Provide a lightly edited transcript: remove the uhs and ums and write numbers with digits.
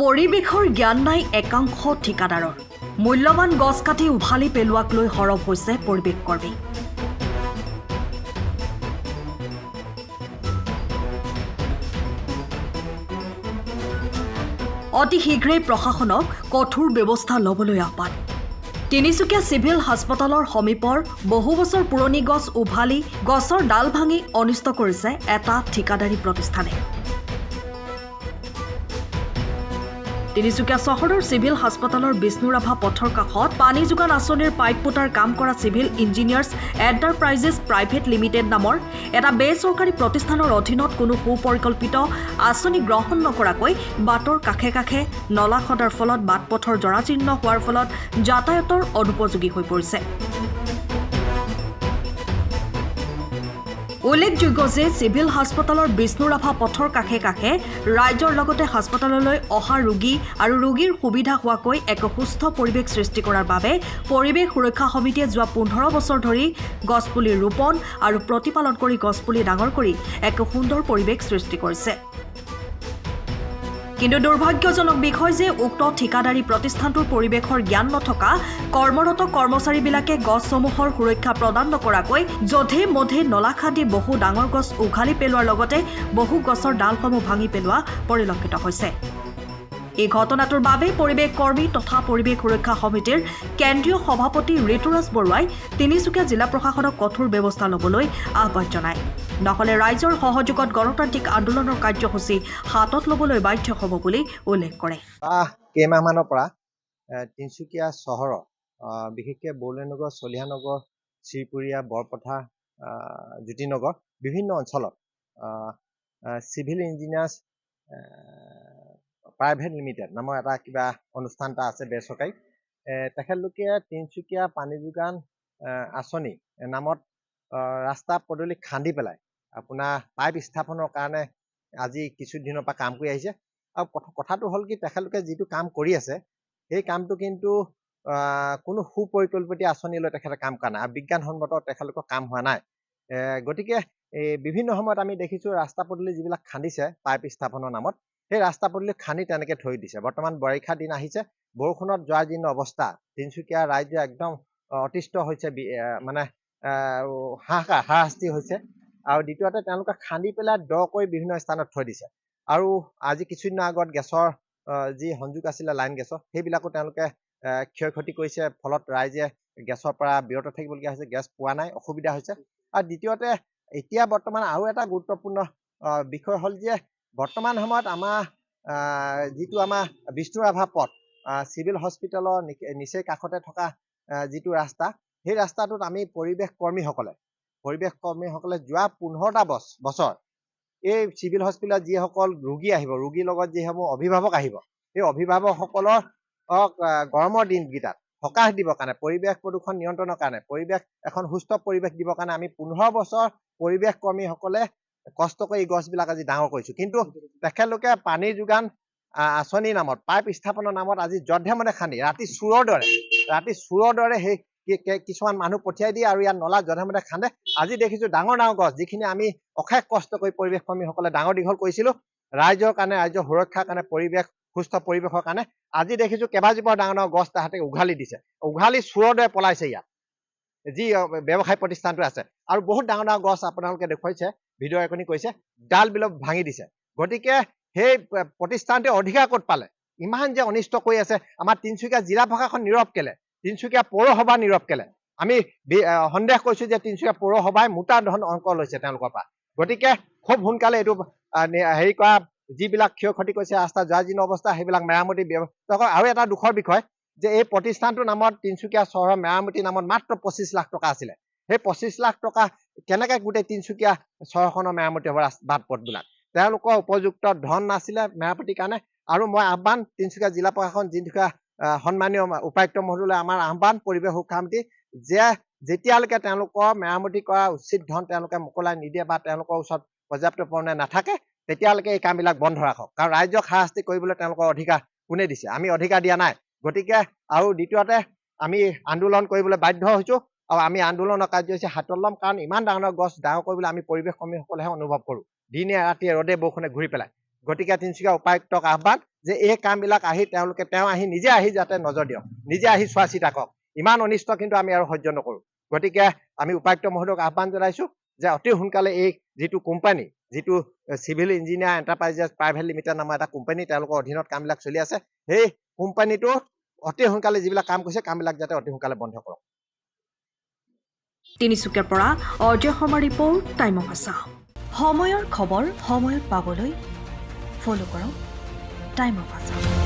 পৰিৱেশৰ জ্ঞান নাই একাংশ ঠিকাদাৰৰ মূল্যৱান গছ কাটি উভালি পেলোৱাক লৈ হৰব হৈছে পৰিৱেশ কৰ্মী। অতি শীঘ্ৰেই প্ৰশাসনক কঠোৰ ব্যৱস্থা ল'বলৈ আহ্বান। তিনিচুকীয়া চিভিল হাস্পতালৰ সমীপৰ বহু বছৰ পুৰণি গছ উভালি গছৰ ডাল ভাঙি অনিষ্ট কৰিছে এটা ঠিকাদাৰী প্ৰতিষ্ঠানে। তিনিচুকীয়া চহৰৰ চিভিল হাস্পতালৰ বিষ্ণুৰাভা পথৰ কাষত পানী যোগান আঁচনিৰ পাইপ পোটাৰ কাম কৰা civil engineers enterprises private limited নামৰ এটা বেচৰকাৰী প্ৰতিষ্ঠানৰ অধীনত কোনো সুপৰিকল্পিত আঁচনি গ্ৰহণ নকৰাকৈ বাটৰ কাষে কাষে নলা খদাৰ ফলত বাট পথৰ জৰাজীৰ্ণ হোৱাৰ ফলত যাতায়াতৰ অনুপযোগী হৈ পৰিছে। উল্লেখযোগ্য যে চিভিল হাস্পতালৰ বিষ্ণুৰাভা পথৰ কাষে কাষে ৰাইজৰ লগতে হাস্পতাললৈ অহা ৰোগী আৰু ৰোগীৰ সুবিধা হোৱাকৈ এক সুস্থ পৰিৱেশ সৃষ্টি কৰাৰ বাবে পৰিৱেশ সুৰক্ষা সমিতিয়ে যোৱা 15 বছৰ ধৰি গছপুলি ৰোপণ আৰু প্ৰতিপালন কৰি গছপুলি ডাঙৰ কৰি এক সুন্দৰ পৰিৱেশ সৃষ্টি কৰিছে। কিন্তু দুৰ্ভাগ্যজনক বিষয় যে উক্ত ঠিকাদাৰী প্ৰতিষ্ঠানটোৰ পৰিৱেশৰ জ্ঞান নথকা কৰ্মৰত কৰ্মচাৰীবিলাকে গছসমূহৰ সুৰক্ষা প্ৰদান নকৰাকৈ যধে মধে নলা খান্দি বহু ডাঙৰ গছ উঘালি পেলোৱাৰ লগতে বহু গছৰ ডালসমূহ ভাঙি পেলোৱা পৰিলক্ষিত হৈছে। এই ঘটনাটোৰ বাবে পৰিৱেশ কৰ্মী তথা পৰিৱেশ সুৰক্ষা সমিতিৰ কেন্দ্ৰীয় সভাপতি ঋতুৰাজ বৰুৱাই তিনিচুকীয়া জিলা প্ৰশাসনক কঠোৰ ব্যৱস্থা ল'বলৈ আহ্বান জনায়। নহ'লে ৰাইজৰ সহযোগত গণতান্ত্ৰিক আন্দোলনৰ কাৰ্যসূচী হাতত ল'বলৈ বাধ্য হ'ব বুলি উল্লেখ কৰে। কেইমাহমানৰ পৰা তিনিচুকীয়া চহৰৰ বিশেষকৈ বৰলৈনগৰ, চলিহানগৰ, শ্ৰীপুৰীয়া, বৰপথাৰ, জ্যোতিনগৰ বিভিন্ন অঞ্চলত চিভিল ইঞ্জিনিয়াৰ্ছ প্ৰাইভেট লিমিটেড নামৰ এটা কিবা অনুষ্ঠান এটা আছে বেচৰকাৰী। তেখেতলোকে তিনিচুকীয়া পানী যোগান আঁচনি নামত ৰাস্তা পদূলি খান্দি পেলাই আপোনাৰ পাইপ স্থাপনৰ কাৰণে আজি কিছুদিনৰ পৰা কাম কৰি আহিছে। আৰু কথাটো হ'ল কি, তেখেতলোকে যিটো কাম কৰি আছে সেই কামটো কিন্তু কোনো সুপৰিকল্পিত আঁচনি লৈ তেখেতে কাম কৰা নাই আৰু বিজ্ঞানসন্মত তেখেতলোকৰ কাম হোৱা নাই। গতিকে বিভিন্ন সময়ত আমি দেখিছোঁ ৰাস্তা পদূলি যিবিলাক খান্দিছে পাইপ স্থাপনৰ নামত, সেই ৰাস্তা পদূলি খান্দি তেনেকৈ থৈ দিছে। বৰ্তমান বাৰিষা দিন আহিছে, বৰষুণত জৰাজীৰ্ণ অৱস্থা, তিনিচুকীয়া ৰাইজে একদম অতিষ্ঠ হৈছে, মানে হাৰাশাস্তি হৈছে। আৰু দ্বিতীয়তে তেওঁলোকে খান্দি পেলাই দ কৰি বিভিন্ন স্থানত থৈ দিছে। আৰু আজি কিছুদিনৰ আগত গেছৰ যি সংযোগ আছিলে লাইন গেছৰ, সেইবিলাকো তেওঁলোকে ক্ষয় ক্ষতি কৰিছে। ফলত ৰাইজে গেছৰ পৰা বিৰত থাকিবলগীয়া হৈছে, গেছ পোৱা নাই, অসুবিধা হৈছে। আৰু দ্বিতীয়তে এতিয়া বৰ্তমান আৰু এটা গুৰুত্বপূৰ্ণ বিষয় হ'ল যে বৰ্তমান সময়ত আমাৰ যিটো আমাৰ বিষ্ণুৰাভা পথ চিভিল হস্পিটেলৰ নিচেই কাষতে থকা যিটো ৰাস্তা, সেই ৰাস্তাটোত আমি পৰিৱেশ কৰ্মীসকলে যোৱা 15টা বছৰ এই চিভিল হস্পিটেলত যিসকল ৰোগী আহিব, ৰোগীৰ লগত যিসমূহ অভিভাৱক আহিব, সেই অভিভাৱকসকলৰ গৰমৰ দিনকেইটাত সকাহ দিবৰ কাৰণে, পৰিৱেশ প্ৰদূষণ নিয়ন্ত্ৰণৰ কাৰণে, পৰিৱেশ এখন সুস্থ পৰিৱেশ দিবৰ কাৰণে আমি 15 বছৰ পৰিৱেশ কৰ্মীসকলে কষ্ট কৰি এই গছবিলাক আজি ডাঙৰ কৰিছোঁ। কিন্তু তেখেতলোকে পানী যোগান আঁচনিৰ নামত, পাইপ স্থাপনৰ নামত আজি যধে মধে খান্দি ৰাতি চোৰৰ দৰে সেই কিছুমান মানুহ পঠিয়াই দিয়ে আৰু ইয়াত নলা যধে মধে খান্দে। আজি দেখিছোঁ ডাঙৰ ডাঙৰ গছ যিখিনি আমি অশেষ কষ্ট কৰি পৰিৱেশ কৰ্মীসকলে ডাঙৰ দীঘল কৰিছিলোঁ ৰাইজৰ কাৰণে, ৰাইজৰ সুৰক্ষাৰ কাৰণে, পৰিৱেশ সুস্থ পৰিৱেশৰ কাৰণে, আজি দেখিছোঁ কেইবাজোপাও ডাঙৰ ডাঙৰ গছ তাহাঁতে উঘালি দিছে, উঘালি চোৰৰ দৰে পলাইছে ইয়াত যি ব্যৱসায় প্ৰতিষ্ঠানটো আছে। আৰু বহুত ডাঙৰ ডাঙৰ গছ আপোনালোকে দেখুৱাইছে, ভিডিঅ' ৰেকৰ্ডিং কৰিছে, ডাল বিলাক ভাঙি দিছে। গতিকে সেই প্ৰতিষ্ঠানটোৱে অধিকাৰ ক'ত পালে? ইমান যে অনিষ্ট কৰি আছে। আমাৰ তিনিচুকীয়া জিলা প্ৰশাসন নীৰৱ কেলে? তিনিচুকীয়া পৌৰসভা নীৰৱ কেলে? আমি সন্দেহ কৰিছোঁ যে তিনিচুকীয়া পৌৰসভাই মোটা ধন অংক লৈছে তেওঁলোকৰ পৰা। গতিকে খুব সোনকালে এইটো হেৰি কৰা, যিবিলাক ক্ষয় ক্ষতি কৰিছে, ৰাস্তা জৰাজীৰ্ণ অৱস্থা, সেইবিলাক মেৰামতি ব্যৱস্থা কৰা। আৰু এটা দুখৰ বিষয় যে এই প্ৰতিষ্ঠানটোৰ নামত তিনিচুকীয়া চহৰৰ মেৰামতিৰ নামত মাত্ৰ 25 লাখ টকা আছিলে। সেই 25 লাখ টকা কেনেকৈ গোটেই তিনিচুকীয়া চহৰখনৰ মেৰামতি হ'ব? বাট পথবিলাক তেওঁলোকৰ উপযুক্ত ধন নাছিলে মেৰামতিৰ কাৰণে। আৰু মই আহ্বান তিনিচুকীয়া জিলা প্ৰশাসন, তিনিচুকীয়া সন্মানীয় উপায়ুক্ত মহোদয়লৈ আমাৰ আহ্বান, পৰিৱেশ সুৰক্ষা সমিতি, যে যেতিয়ালৈকে তেওঁলোকৰ মেৰামতি কৰা উচিত ধন তেওঁলোকে মোকলাই নিদিয়ে বা তেওঁলোকৰ ওচৰত পৰ্যাপ্ত পৰিমাণে নাথাকে, তেতিয়ালৈকে এই কামবিলাক বন্ধ ৰাখক। কাৰণ ৰাইজক হাৰাশাস্তি কৰিবলৈ তেওঁলোকৰ অধিকাৰ কোনে দিছে? আমি অধিকাৰ দিয়া নাই। গতিকে আৰু দ্বিতীয়তে আমি আন্দোলন কৰিবলৈ বাধ্য হৈছোঁ আৰু আমি আন্দোলনৰ কাৰ্যসূচী হাতত ল'ম। কাৰণ ইমান ডাঙৰ গছ ডাঙৰ কৰিবলৈ আমি পৰিৱেশ কৰ্মীসকলেহে অনুভৱ কৰোঁ, দিনে ৰাতিয়ে ৰ'দে বৰষুণে ঘূৰি পেলাই। গতিকে তিনিচুকীয়া উপায়ুক্তক আহ্বান যে এই কামবিলাক আহি তেওঁ আহি নিজে আহি যাতে নজৰ দিয়ক, নিজে আহি চোৱা চিতা কৰক। ইমান অনিষ্ট কিন্তু আমি আৰু সহ্য নকৰোঁ। গতিকে আমি উপায়ুক্ত মহোদয়ক আহ্বান জনাইছোঁ যে অতি সোনকালে এই যিটো কোম্পানী, যিটো civil engineer enterprises private limited নামৰ এটা কোম্পানী, তেওঁলোকৰ অধীনত কামবিলাক চলি আছে, সেই কোম্পানীটো অতি সোনকালে যিবিলাক কাম কৰিছে কামবিলাক যাতে অতি সোনকালে বন্ধ কৰক। তিনিচুকীয়াৰ পৰা Ajay Sharma report, Time of Assam. সময়ৰ খবৰ সময়ত পাবলৈ ফ'ল' কৰক টাইম অফ আছাম।